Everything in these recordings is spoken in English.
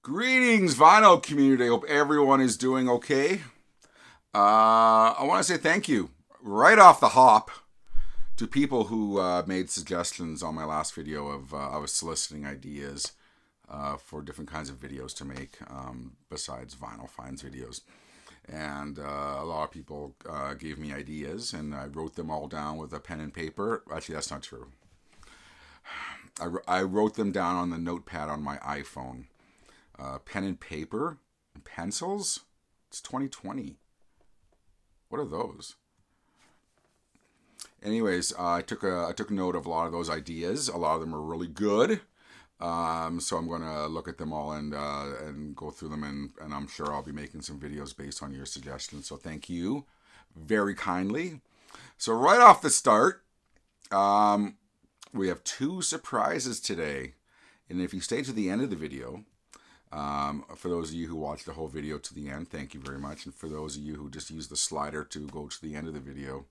Greetings, vinyl community. I hope everyone is doing okay. I want to say thank you right off the hop to people who made suggestions on my last video of I was soliciting ideas for different kinds of videos to make besides vinyl finds videos. And a lot of people gave me ideas, and I wrote them all down with a pen and paper. Actually, that's not true. I wrote them down on the notepad on my iPhone. Pen and paper, and pencils. It's 2020. What are those? Anyways, I took note of a lot of those ideas. A lot of them are really good. So I'm going to look at them all and go through them, and I'm sure I'll be making some videos based on your suggestions. So thank you very kindly. So right off the start, we have two surprises today. And if you stay to the end of the video, for those of you who watched the whole video to the end, thank you very much. And for those of you who just use the slider to go to the end of the video,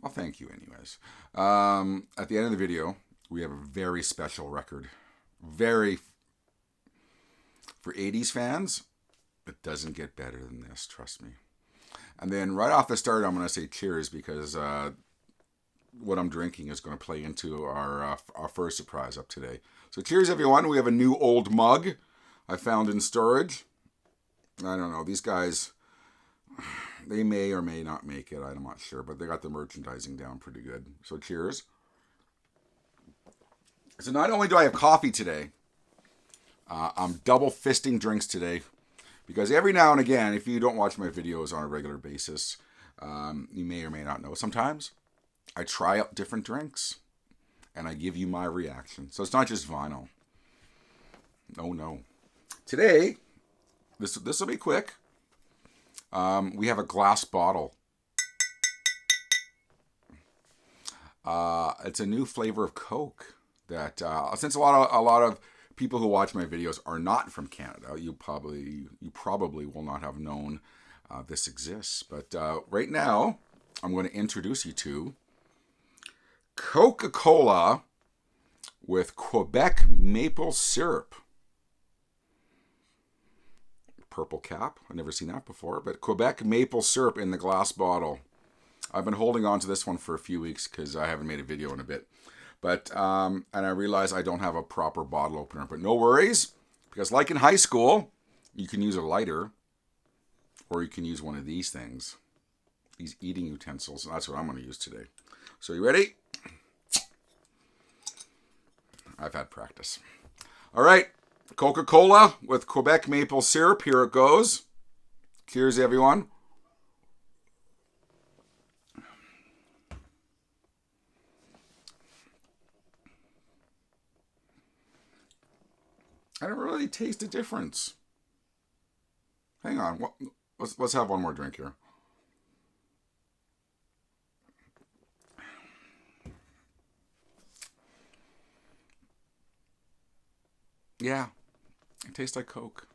well, thank you anyways. At the end of the video, we have a very special record. For 80s fans, it doesn't get better than this, trust me. And then right off the start, I'm going to say cheers because what I'm drinking is going to play into our first surprise up today. So cheers, everyone. We have a new old mug I found in storage. I don't know. These guys, they may or may not make it. I'm not sure. But they got the merchandising down pretty good. So cheers. So not only do I have coffee today, I'm double fisting drinks today. Because every now and again, if you don't watch my videos on a regular basis, you may or may not know. Sometimes I try out different drinks. And I give you my reaction. So it's not just vinyl. No. Today, this will be quick. We have a glass bottle. It's a new flavor of Coke that since a lot of people who watch my videos are not from Canada, you probably will not have known this exists. But right now, I'm going to introduce you to Coca-Cola with Quebec maple syrup. Purple cap. I've never seen that before, but Quebec maple syrup in the glass bottle. I've been holding on to this one for a few weeks because I haven't made a video in a bit. But, and I realize I don't have a proper bottle opener, but no worries, because like in high school, you can use a lighter or you can use one of these things, these eating utensils, and that's what I'm going to use today. So you ready? I've had practice. All right, Coca-Cola with Quebec maple syrup. Here it goes. Cheers, everyone. I don't really taste a difference. Hang on. Let's have one more drink here. Yeah, it tastes like Coke.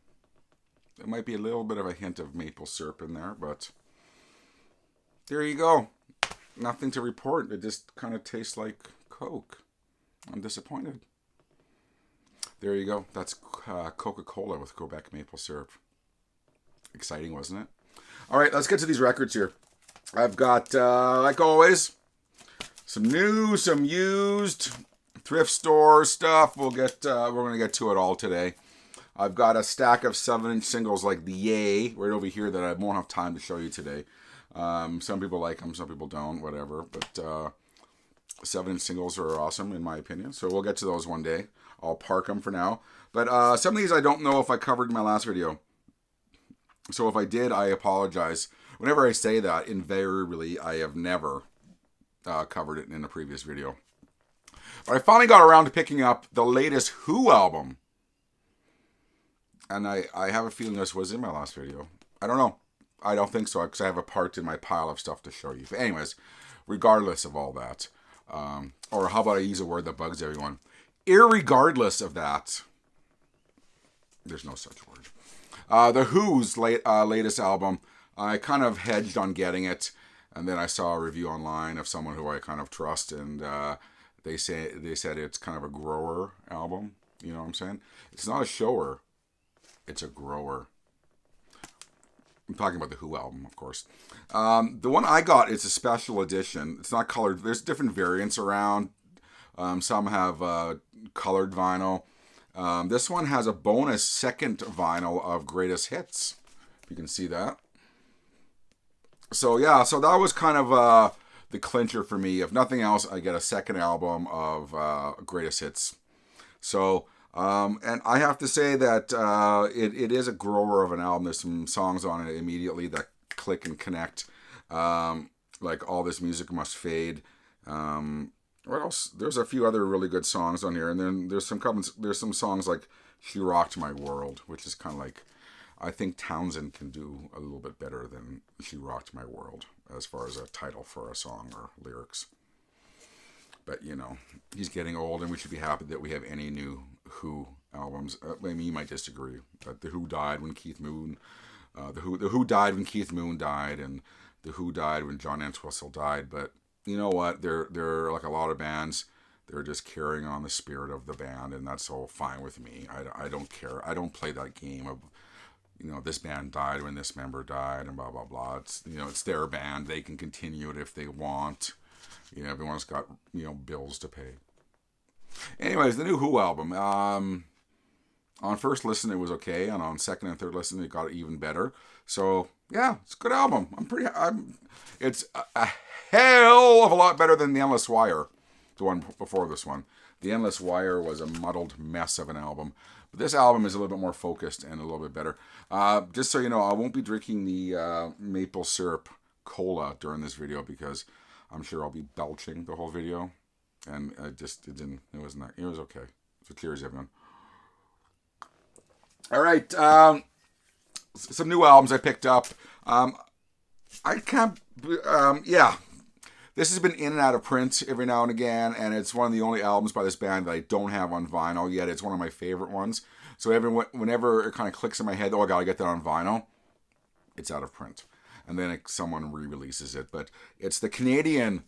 There might be a little bit of a hint of maple syrup in there, but there you go. Nothing to report. It just kind of tastes like Coke. I'm disappointed. There you go. That's Coca-Cola with Quebec maple syrup. Exciting, wasn't it? All right, let's get to these records here. I've got, like always, some new, some used, thrift store stuff. We're going to get to it all today. I've got a stack of 7-inch singles like the Yay right over here that I won't have time to show you today. Some people like them, some people don't, whatever. But 7-inch singles are awesome in my opinion. So we'll get to those one day. I'll park them for now. But some of these I don't know if I covered in my last video. So if I did, I apologize. Whenever I say that, invariably, I have never covered it in a previous video. But I finally got around to picking up the latest Who album. And I have a feeling this was in my last video. I don't know. I don't think so, because I have a part in my pile of stuff to show you. But anyways, regardless of all that, or how about I use a word that bugs everyone? Irregardless of that, there's no such word. The Who's latest album, I kind of hedged on getting it, and then I saw a review online of someone who I kind of trust, and they said it's kind of a grower album. You know what I'm saying? It's not a shower, it's a grower. I'm talking about the Who album, of course. The one I got is a special edition. It's not colored. There's different variants around. Some have colored vinyl. This one has a bonus second vinyl of greatest hits. If you can see that. So yeah, so that was kind of the clincher for me. If nothing else, I get a second album of greatest hits. So, and I have to say that it is a grower of an album. There's some songs on it immediately that click and connect. Like All This Music Must Fade. What else? There's a few other really good songs on here, and then there's some songs like She Rocked My World, which is kind of like, I think Townsend can do a little bit better than She Rocked My World as far as a title for a song or lyrics. But, you know, he's getting old, and we should be happy that we have any new Who albums. I mean, you might disagree, but the Who died when Keith Moon, the Who died when Keith Moon died, and the Who died when John Entwistle died. But you know what? They're like a lot of bands. They're just carrying on the spirit of the band, and that's all fine with me. I don't care. I don't play that game of, you know, this band died when this member died and blah blah blah. It's, you know, it's their band. They can continue it if they want. You know, everyone's got, you know, bills to pay. Anyways, the new Who album. On first listen, it was okay, and on second and third listen, it got even better. So yeah, it's a good album. It's a hell of a lot better than The Endless Wire, the one before this one. The Endless Wire was a muddled mess of an album. But this album is a little bit more focused and a little bit better. Just so you know, I won't be drinking the maple syrup cola during this video because I'm sure I'll be belching the whole video. And it was okay. So cheers, everyone. All right. Some new albums I picked up. Yeah. This has been in and out of print every now and again, and it's one of the only albums by this band that I don't have on vinyl, yet it's one of my favorite ones. So whenever it kind of clicks in my head, oh, I gotta get that on vinyl, it's out of print. And then someone re-releases it. But it's the Canadian,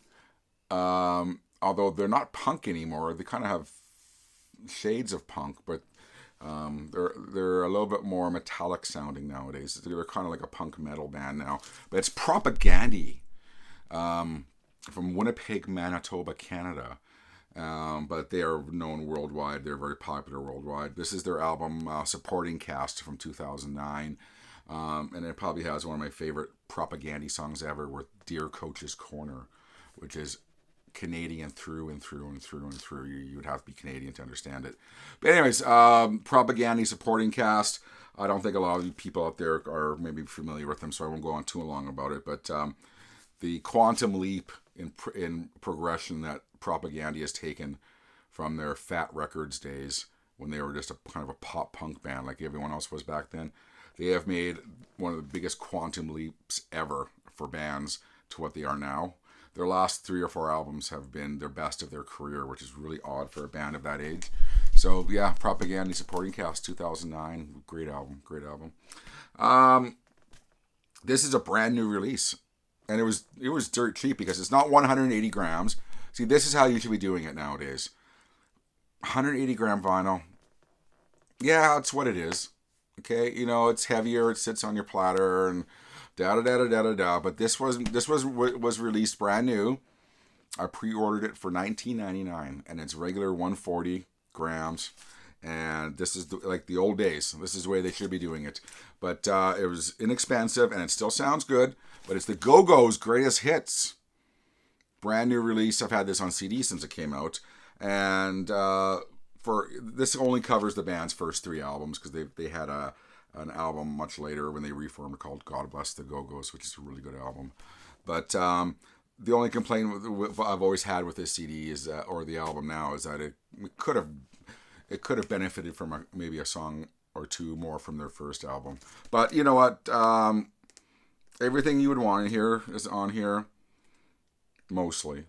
although they're not punk anymore, they kind of have shades of punk, but they're a little bit more metallic sounding nowadays. They're kind of like a punk metal band now. But it's Propagandhi. From Winnipeg, Manitoba, Canada. But they are known worldwide. They're very popular worldwide. This is their album, Supporting Cast, from 2009. And it probably has one of my favorite Propagandhi songs ever, with Dear Coach's Corner, which is Canadian through and through and through and through. You would have to be Canadian to understand it. But anyways, Propagandhi Supporting Cast. I don't think a lot of you people out there are maybe familiar with them, so I won't go on too long about it. But the quantum leap in progression that Propagandhi has taken from their Fat Records days, when they were just a kind of a pop punk band like everyone else was back then, they have made one of the biggest quantum leaps ever for bands to what they are now. Their last 3 or 4 albums have been their best of their career, which is really odd for a band of that age. So yeah, Propagandhi Supporting Cast 2009, great album. This is a brand new release. And it was dirt cheap because it's not 180 grams. See, this is how you should be doing it nowadays. 180 gram vinyl. Yeah, that's what it is. Okay, you know, it's heavier. It sits on your platter and da. But this was released brand new. I pre-ordered it for $19.99, and it's regular 140 grams. And this is like the old days. This is the way they should be doing it. But it was inexpensive, and it still sounds good. But it's the Go-Go's Greatest Hits. Brand new release. I've had this on CD since it came out. And for this only covers the band's first 3 albums, because they had an album much later when they reformed called God Bless the Go-Go's, which is a really good album. But the only complaint I've always had with this CD is or the album now, is that it could have benefited from maybe a song or 2 more from their first album. But you know what? Everything you would want in here is on here, mostly.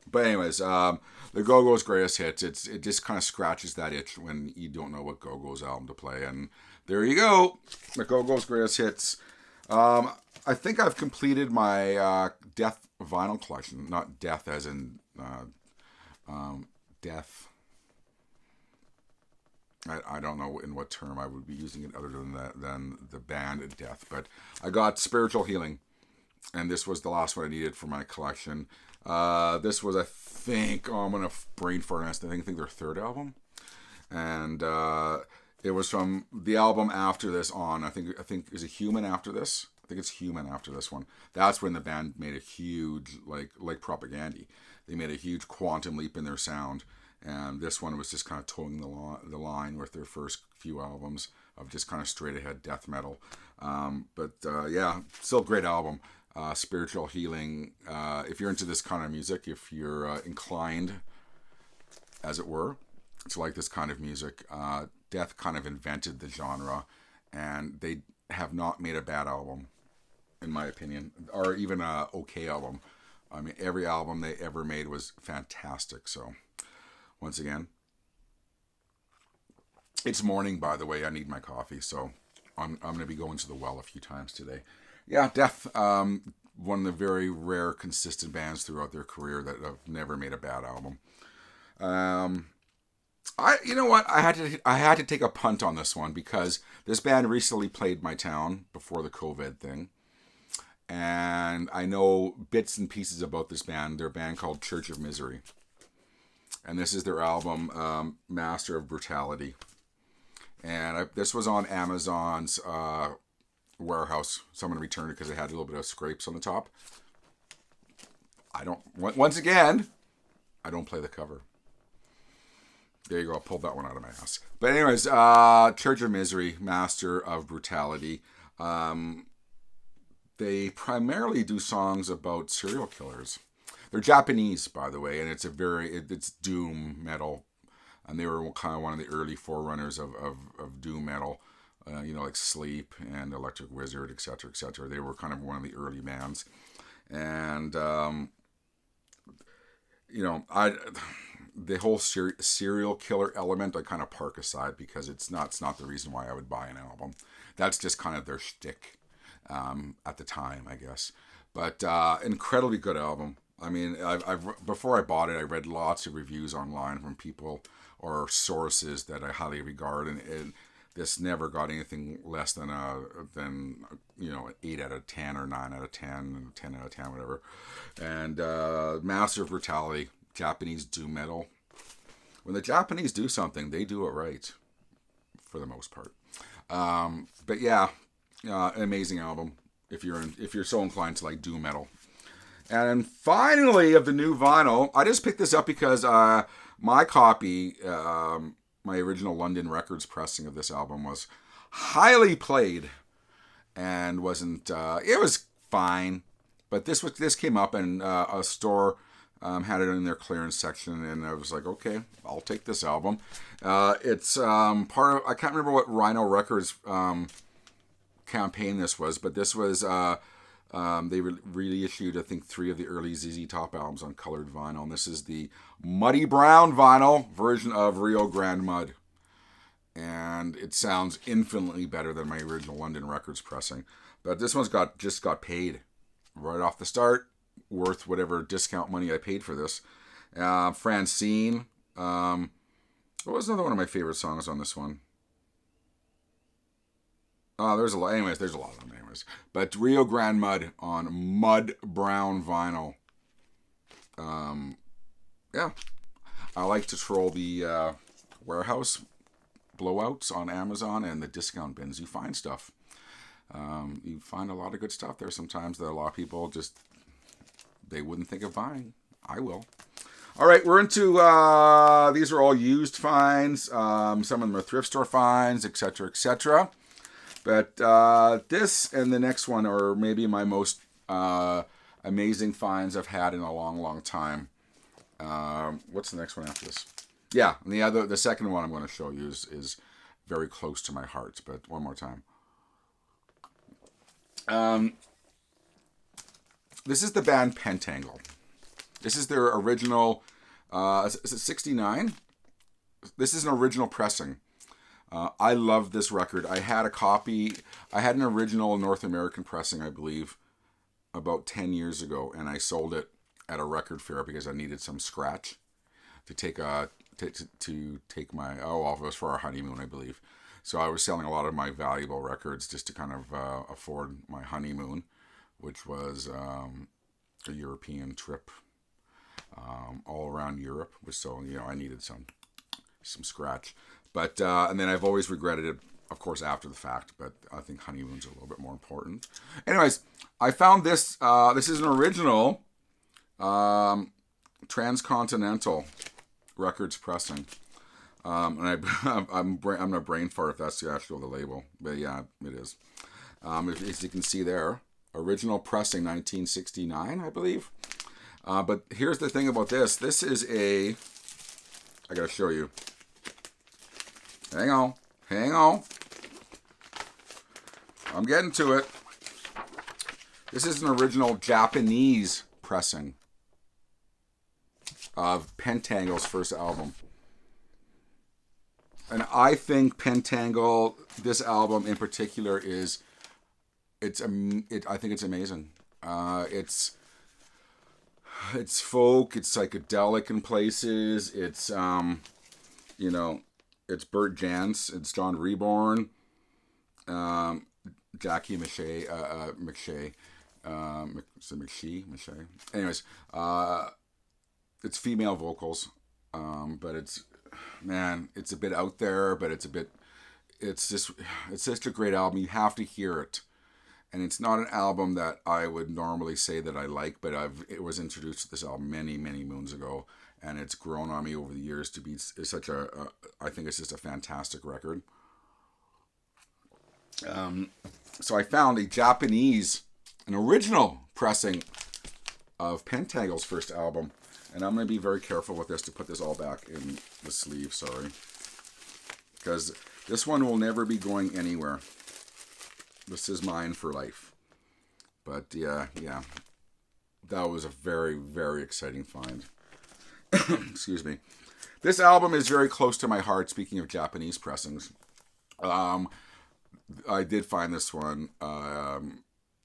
But anyways, the Go-Go's Greatest Hits, it just kind of scratches that itch when you don't know what Go-Go's album to play. And there you go, the Go-Go's Greatest Hits. I think I've completed my Death vinyl collection. Not death as in death. I don't know in what term I would be using it other than the band Death, but I got Spiritual Healing, and this was the last one I needed for my collection. This was, I think, I'm gonna brain fart. I think their third album, and it was from the album after this on. I think is it Human after this? I think it's Human after this one. That's when the band made a huge like Propagandhi. They made a huge quantum leap in their sound. And this one was just kind of towing the line with their first few albums of just kind of straight ahead death metal. But yeah, still a great album. Spiritual Healing. If you're into this kind of music, if you're inclined, as it were, to like this kind of music, Death kind of invented the genre, and they have not made a bad album, in my opinion, or even a okay album. I mean, every album they ever made was fantastic. So. Once again, it's morning, by the way. I need my coffee, so I'm going to be going to the well a few times today. Yeah, Death, one of the very rare, consistent bands throughout their career that have never made a bad album. You know what? I had to take a punt on this one because this band recently played my town before the COVID thing, and I know bits and pieces about this band. They're a band called Church of Misery. And this is their album, Master of Brutality. And this was on Amazon's warehouse. Someone returned it because it had a little bit of scrapes on the top. Once again, I don't play the cover. There you go. I pulled that one out of my ass. But anyways, Church of Misery, Master of Brutality. They primarily do songs about serial killers. They're Japanese, by the way, and it's it's doom metal, and they were kind of one of the early forerunners of doom metal, like Sleep and Electric Wizard, etc., etc. They were kind of one of the early bands, and the whole serial killer element I kind of park aside because it's not the reason why I would buy an album. That's just kind of their shtick at the time, I guess. But incredibly good album. I mean, I've before I bought it, I read lots of reviews online from people or sources that I highly regard, and this never got anything less than an 8 out of 10 or 9 out of 10, 10 out of 10, whatever. And Master of Brutality, Japanese doom metal. When the Japanese do something, they do it right, for the most part. But yeah, an amazing album if you're so inclined to like doom metal. And finally, of the new vinyl, I just picked this up because my copy, my original London Records pressing of this album was highly played and wasn't. It was fine, but this came up and a store had it in their clearance section, and I was like, okay, I'll take this album. It's part of, I can't remember what Rhino Records campaign this was, but this was. They reissued, I think, 3 of the early ZZ Top albums on colored vinyl. And this is the Muddy Brown vinyl version of Rio Grande Mud. And it sounds infinitely better than my original London Records pressing. But this one's just got paid right off the start. Worth whatever discount money I paid for this. Francine. What was another one of my favorite songs on this one? There's a lot. Anyways, there's a lot of them. Anyways, but Rio Grande Mud on Mud Brown vinyl. Yeah, I like to troll the warehouse blowouts on Amazon and the discount bins. You find stuff. You find a lot of good stuff there sometimes that a lot of people they wouldn't think of buying. I will. All right, we're into, these are all used finds. Some of them are thrift store finds, etc., etc. But this and the next one are maybe my most amazing finds I've had in a long, long time. What's the next one after this? Yeah, and the second one I'm going to show you is very close to my heart. But one more time. This is the band Pentangle. This is their original. Is it 69? This is an original pressing. I love this record. I had a copy. I had an original North American pressing, I believe, about 10 years ago, and I sold it at a record fair because I needed some scratch to take to take my, oh, well, it was for our honeymoon, I believe. So I was selling a lot of my valuable records just to kind of afford my honeymoon, which was a European trip all around Europe. So, I needed some scratch. But, and then I've always regretted it, of course, after the fact, but I think honeymoons are a little bit more important. Anyways, I found this. This is an original Transcontinental Records pressing. And I'm going to brain fart if that's the actual the label. But yeah, it is. As you can see there, original pressing 1969, I believe. But here's the thing about this. This is I got to show you. Hang on. I'm getting to it. This is an original Japanese pressing of Pentangle's first album. And I think Pentangle, this album in particular, I think it's amazing. It's folk, it's psychedelic in places. It's it's Bert Jans, it's John Reborn, Jackie McShea. Anyways, it's female vocals, but it's a bit out there, but it's just a great album. You have to hear it. And it's not an album that I would normally say that I like, but it was introduced to this album many, many moons ago, and it's grown on me over the years to be such I think it's just a fantastic record. So I found an original pressing of Pentangle's first album, and I'm going to be very careful with this to put this all back in the sleeve, sorry. Because this one will never be going anywhere. This is mine for life. But yeah. That was a very, very exciting find. Excuse me. This album is very close to my heart, speaking of Japanese pressings. I did find this one.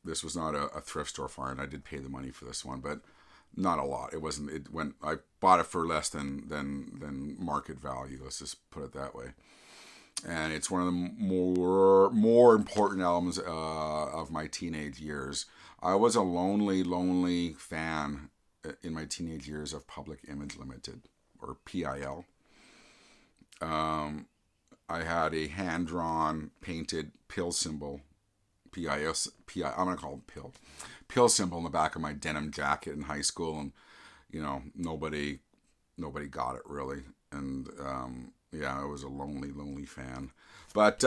This was not a thrift store find. I did pay the money for this one, but not a lot. It wasn't. I bought it for less than market value. Let's just put it that way. And it's one of the more important albums of my teenage years. I was a lonely fan in my teenage years of Public Image Limited, or PIL. I had a hand-drawn, painted PIL symbol, I'm going to call it PIL symbol in the back of my denim jacket in high school, and nobody got it really, and I was a lonely fan. But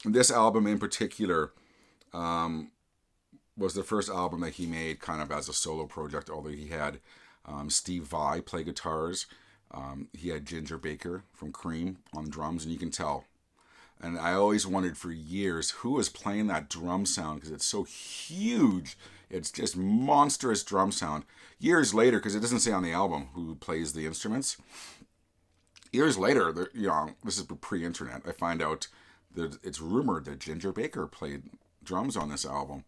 this album in particular was the first album that he made kind of as a solo project, although he had Steve Vai play guitars. He had Ginger Baker from Cream on drums, and you can tell. And I always wondered for years who was playing that drum sound, because it's so huge. It's just monstrous drum sound. Years later, because it doesn't say on the album who plays the instruments. Years later, this is pre-internet, I find out that it's rumored that Ginger Baker played drums on this album.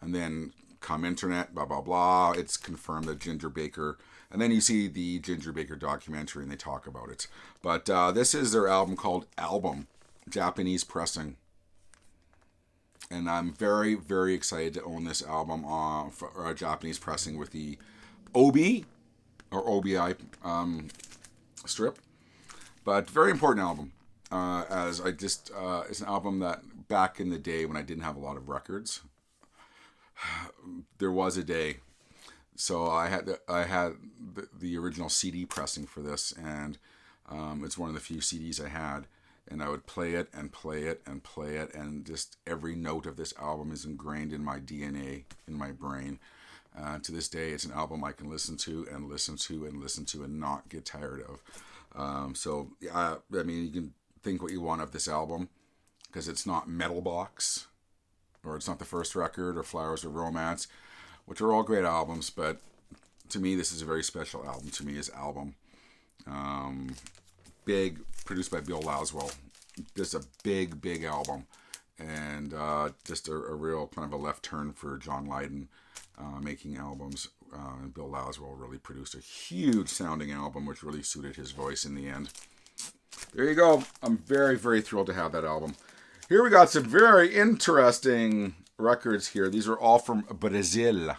And then come internet, blah, blah, blah, it's confirmed that Ginger Baker, and then you see the Ginger Baker documentary and they talk about it. But this is their album called Album, Japanese pressing. And I'm very, very excited to own this album for Japanese pressing with the OB, or OBI strip. But very important album, it's an album that back in the day when I didn't have a lot of records, there was a day. So I had the original CD pressing for this, and it's one of the few CDs I had, and I would play it and play it and play it, and just every note of this album is ingrained in my DNA, in my brain. To this day, it's an album I can listen to and listen to and listen to and not get tired of. You can think what you want of this album, because it's not Metal Box, or it's not the first record, or Flowers of Romance, which are all great albums, but to me, this is a very special album. To me, is Album. Big, produced by Bill Laswell. Just a big album, and just a real kind of a left turn for John Lydon, making albums and Bill Laswell really produced a huge sounding album, which really suited his voice in the end. There you go. I'm very, very thrilled to have that album. Here we got some very interesting records here. These are all from Brazil.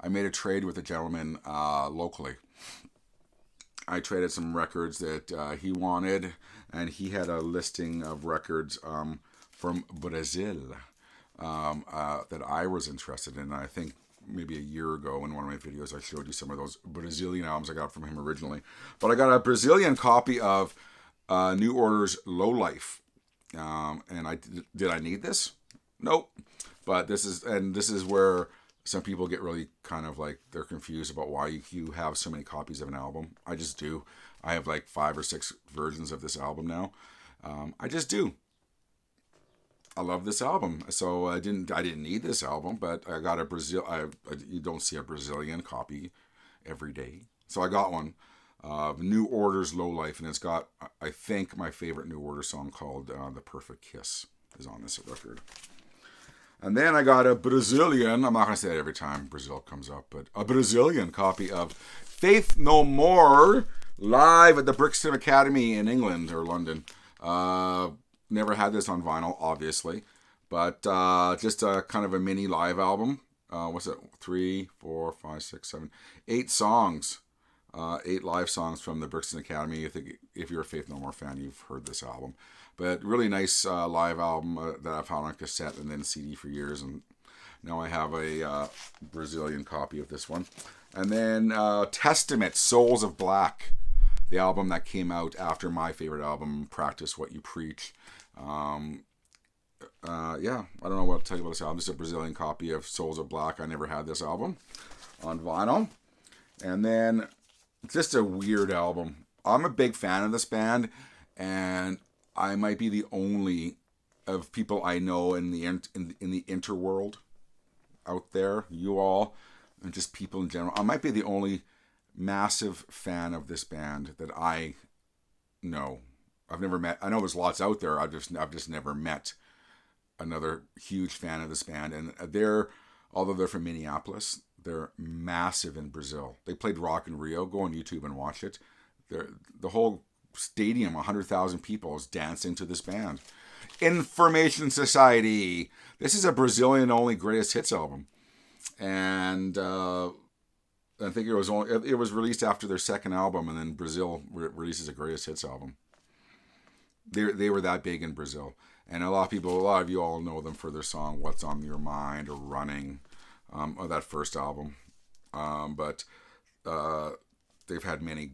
I made a trade with a gentleman locally. I traded some records that he wanted, and he had a listing of records from Brazil that I was interested in. I think maybe a year ago in one of my videos I showed you some of those Brazilian albums I got from him originally. But I got a Brazilian copy of New Order's Low Life. And did I need this? Nope. But this is where some people get really kind of like, they're confused about why you have so many copies of an album. I just do. I have like 5 or 6 versions of this album now. I just do. I love this album. So I didn't need this album, but I got you don't see a Brazilian copy every day. So I got one. New Order's Low Life, and it's got, I think, my favorite New Order song called The Perfect Kiss is on this record. And then I got a Brazilian, I'm not going to say that every time Brazil comes up, but a Brazilian copy of Faith No More live at the Brixton Academy in England or London. Never had this on vinyl, obviously, but just a kind of a mini live album. What's it? 3, 4, 5, 6, 7, 8 songs. 8 live songs from the Brixton Academy. I think if you're a Faith No More fan, you've heard this album. But really nice live album that I've had on cassette and then CD for years. And now I have a Brazilian copy of this one. And then Testament, Souls of Black, the album that came out after my favorite album, Practice What You Preach. Yeah, I don't know what to tell you about this album. This is a Brazilian copy of Souls of Black. I never had this album on vinyl. And then just a weird album. I'm a big fan of this band, and I might be the only of people I know in the interworld out there, you all, and just people in general. I might be the only massive fan of this band that I know. I've never met. I know there's lots out there. I've just never met another huge fan of this band, and although they're from Minneapolis, they're massive in Brazil. They played Rock in Rio. Go on YouTube and watch it. The whole stadium, 100,000 people, is dancing to this band. Information Society. This is a Brazilian-only greatest hits album, and I think it was released after their second album, and then Brazil releases a greatest hits album. They were that big in Brazil, and a lot of you all know them for their song "What's on Your Mind" or "Running." Or that first album. But they've had many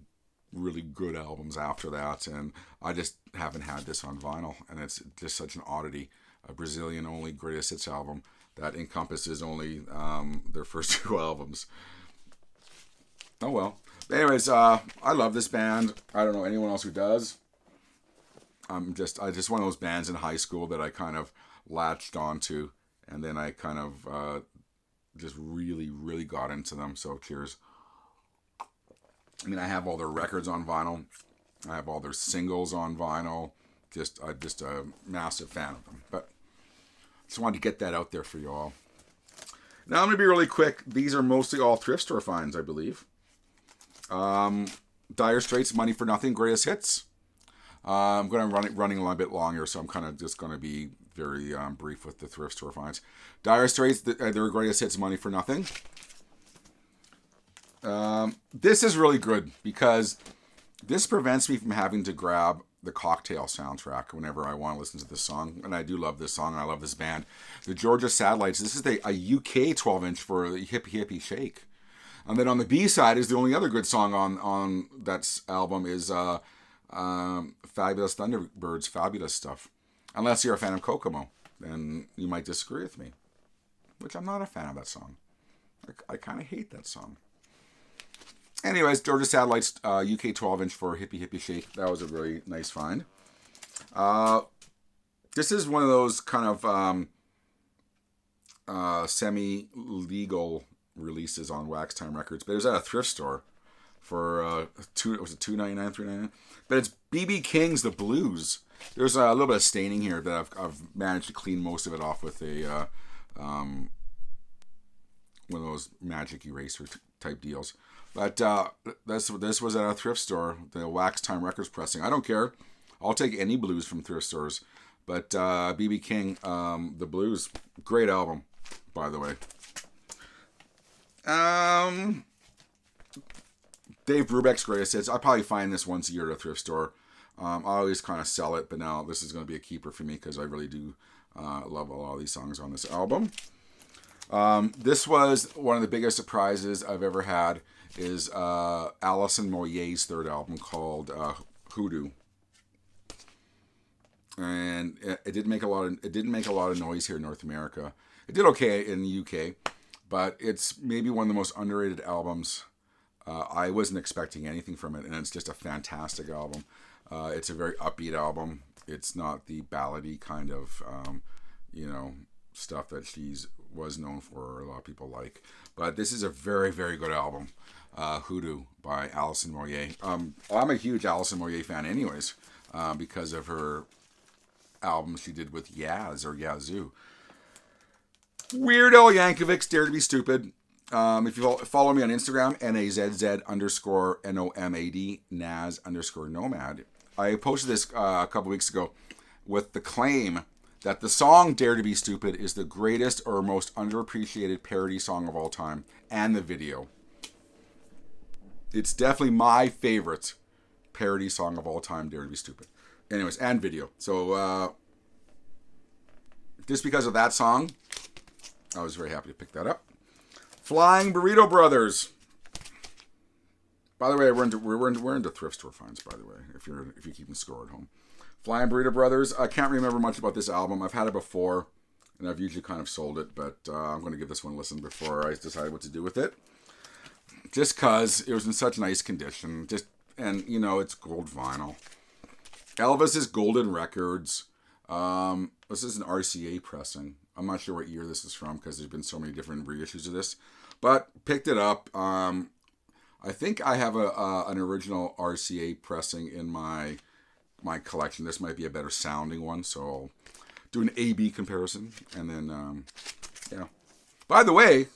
really good albums after that, and I just haven't had this on vinyl, and it's just such an oddity. A Brazilian-only greatest hits album that encompasses only their first 2 albums. Oh well. Anyways, I love this band. I don't know anyone else who does. I just one of those bands in high school that I kind of latched onto, and then I kind of just really, really got into them. So cheers. I mean, I have all their records on vinyl. I have all their singles on vinyl. Just a massive fan of them. But just wanted to get that out there for you all. Now I'm going to be really quick. These are mostly all thrift store finds, I believe. Dire Straits, Money for Nothing, greatest hits. I'm going to running a little bit longer, so I'm kind of just going to be very brief with the thrift store finds. Dire Straits, their greatest hits, Money for Nothing. This is really good because this prevents me from having to grab the Cocktail soundtrack whenever I want to listen to this song. And I do love this song, and I love this band. The Georgia Satellites, this is a UK 12-inch for the Hippie Hippie Shake. And then on the B side is the only other good song on that album is Fabulous Thunderbirds, Fabulous Stuff. Unless you're a fan of Kokomo, then you might disagree with me. Which I'm not a fan of that song. I kind of hate that song. Anyways, Georgia Satellites, UK 12-inch for Hippie Hippie Shake. That was a really nice find. This is one of those kind of semi-legal releases on Wax Time Records. But it was at a thrift store for $2.99, $3.99. But it's B.B. King's The Blues. There's a little bit of staining here that I've managed to clean most of it off with a one of those magic eraser type deals. But this was at a thrift store, the Wax Time Records pressing. I don't care. I'll take any blues from thrift stores. But B.B. King, The Blues, great album, by the way. Dave Brubeck's Greatest Hits. I probably find this once a year at a thrift store. I always kind of sell it, but now this is going to be a keeper for me because I really do love a lot of these songs on this album. This was one of the biggest surprises I've ever had. Is Alison Moyet's third album called Hoodoo, and it didn't make a lot of noise here in North America. It did okay in the UK, but it's maybe one of the most underrated albums. I wasn't expecting anything from it, and it's just a fantastic album. It's a very upbeat album. It's not the ballady kind of stuff that she's was known for, or a lot of people like. But this is a very, very good album. Hoodoo by Alison Moyet. I'm a huge Alison Moyet fan anyways, because of her album she did with Yaz or Yazoo. Weird Al Yankovic's Dare to Be Stupid. If you follow me on Instagram, NAZZ_NOMAD, Nazz_Nomad. I posted this a couple weeks ago with the claim that the song Dare to Be Stupid is the greatest or most underappreciated parody song of all time, and the video. It's definitely my favorite parody song of all time, Dare to Be Stupid. Anyways, and video. So, just because of that song, I was very happy to pick that up. Flying Burrito Brothers. By the way, we're into thrift store finds, by the way, if you're keeping score at home. Flying Burrito Brothers. I can't remember much about this album. I've had it before, and I've usually kind of sold it, but I'm going to give this one a listen before I decide what to do with it. Just because it was in such nice condition. And it's gold vinyl. Elvis's Golden Records. This is an RCA pressing. I'm not sure what year this is from because there's been so many different reissues of this. But picked it up. I think I have an original RCA pressing in my collection. This might be a better sounding one, so I'll do an A-B comparison. And then, By the way,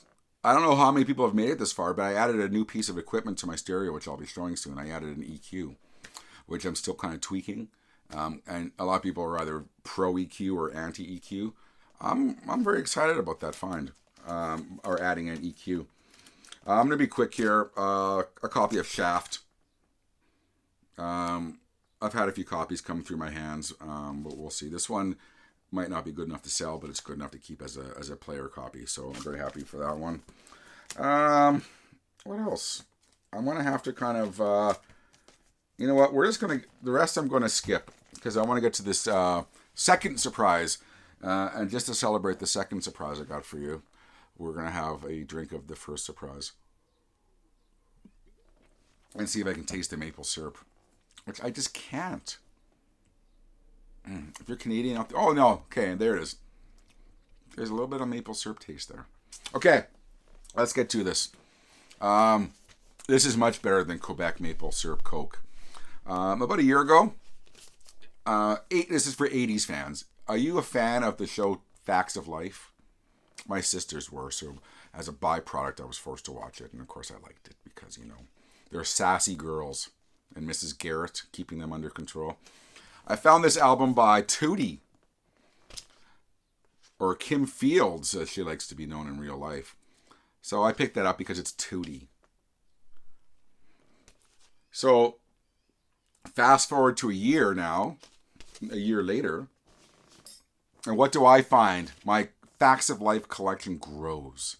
I don't know how many people have made it this far, but I added a new piece of equipment to my stereo, which I'll be showing soon. I added an EQ, which I'm still kind of tweaking. And a lot of people are either pro EQ or anti EQ. I'm very excited about that find, or adding an EQ. I'm going to be quick here. A copy of Shaft. I've had a few copies come through my hands, but we'll see. This one might not be good enough to sell, but it's good enough to keep as a player copy. So I'm very happy for that one. What else? I'm going to have to kind of, you know what? The rest I'm going to skip because I want to get to this second surprise. And just to celebrate the second surprise I got for you, we're going to have a drink of the first surprise. And see if I can taste the maple syrup, which I just can't. If you're Canadian out there, oh no, okay, there it is. There's a little bit of maple syrup taste there. Okay, let's get to this. This is much better than Quebec maple syrup Coke. About a year ago, this is for 80s fans. Are you a fan of the show Facts of Life? My sisters were, so as a byproduct, I was forced to watch it, and of course I liked it because, they're sassy girls, and Mrs. Garrett keeping them under control. I found this album by Tootie, or Kim Fields, as she likes to be known in real life. So I picked that up because it's Tootie. So fast forward to a year later, and what do I find? My Facts of Life collection grows.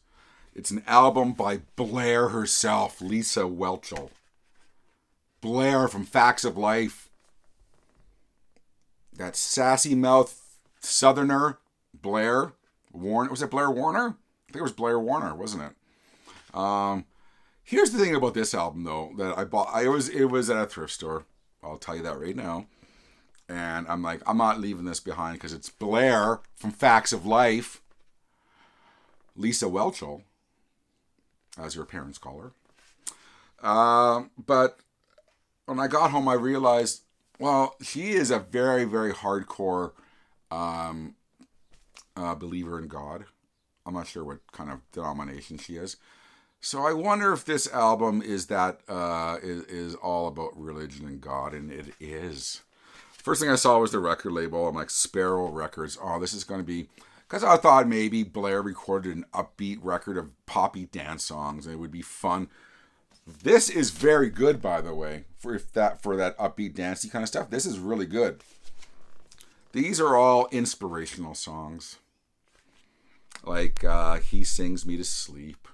It's an album by Blair herself, Lisa Whelchel. Blair from Facts of Life. That sassy mouth southerner, Blair Warner. Was it Blair Warner? I think it was Blair Warner, wasn't it? Here's the thing about this album, though, that I bought. It was at a thrift store. I'll tell you that right now. And I'm like, I'm not leaving this behind because it's Blair from Facts of Life. Lisa Whelchel, as her parents call her. But when I got home, I realized, well, she is a very, very hardcore believer in God. I'm not sure what kind of denomination she is. So I wonder if this album is all about religion and God, and it is. First thing I saw was the record label. I'm like, Sparrow Records. Oh, this is going to be, because I thought maybe Blair recorded an upbeat record of poppy dance songs, and it would be fun. This is very good, by the way, for that upbeat dancey kind of stuff. This is really good. These are all inspirational songs, like He Sings Me to Sleep,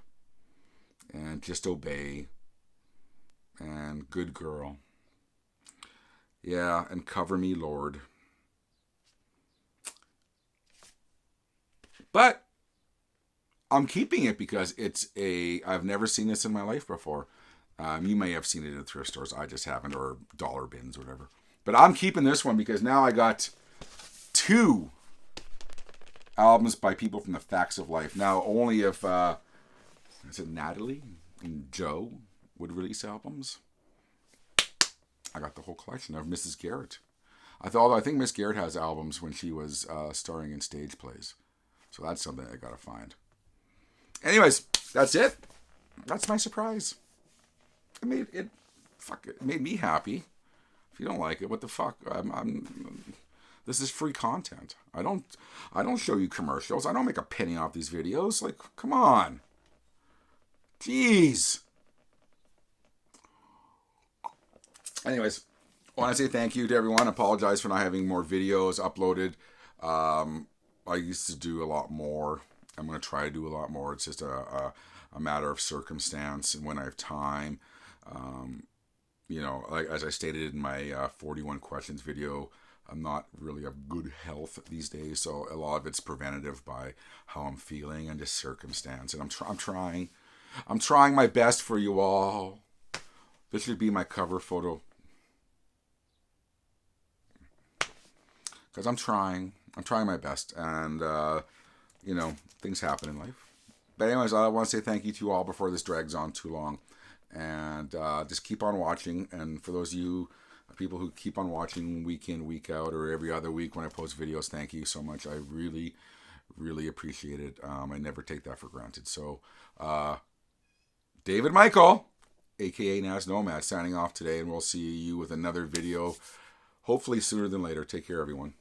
and Just Obey, and Good Girl. Yeah, and Cover Me, Lord. But I'm keeping it because I've never seen this in my life before. You may have seen it in thrift stores. I just haven't, or dollar bins, or whatever. But I'm keeping this one because now I got 2 albums by people from the Facts of Life. Now, only if, is it Natalie and Joe would release albums? I got the whole collection of Mrs. Garrett. I think Miss Garrett has albums when she was starring in stage plays. So that's something I gotta find. Anyways, that's it. That's my surprise. It made me happy. If you don't like it, what the fuck? This is free content. I don't show you commercials. I don't make a penny off these videos. Like, come on. Jeez. Anyways, I want to say thank you to everyone. Apologize for not having more videos uploaded. I used to do a lot more. I'm going to try to do a lot more. It's just a matter of circumstance and when I have time. Like as I stated in my 41 questions video, I'm not really of good health these days, so a lot of it's preventative by how I'm feeling and just circumstance. And I'm trying my best for you all. This should be my cover photo. Because I'm trying my best, and things happen in life. But anyways, I want to say thank you to you all before this drags on too long, and just keep on watching. And for those of you people who keep on watching week in, week out, or every other week when I post videos, thank you so much. I really, really appreciate it. I never take that for granted. So, David Michael, aka Nazz Nomad, signing off today, and we'll see you with another video, hopefully sooner than later. Take care, everyone.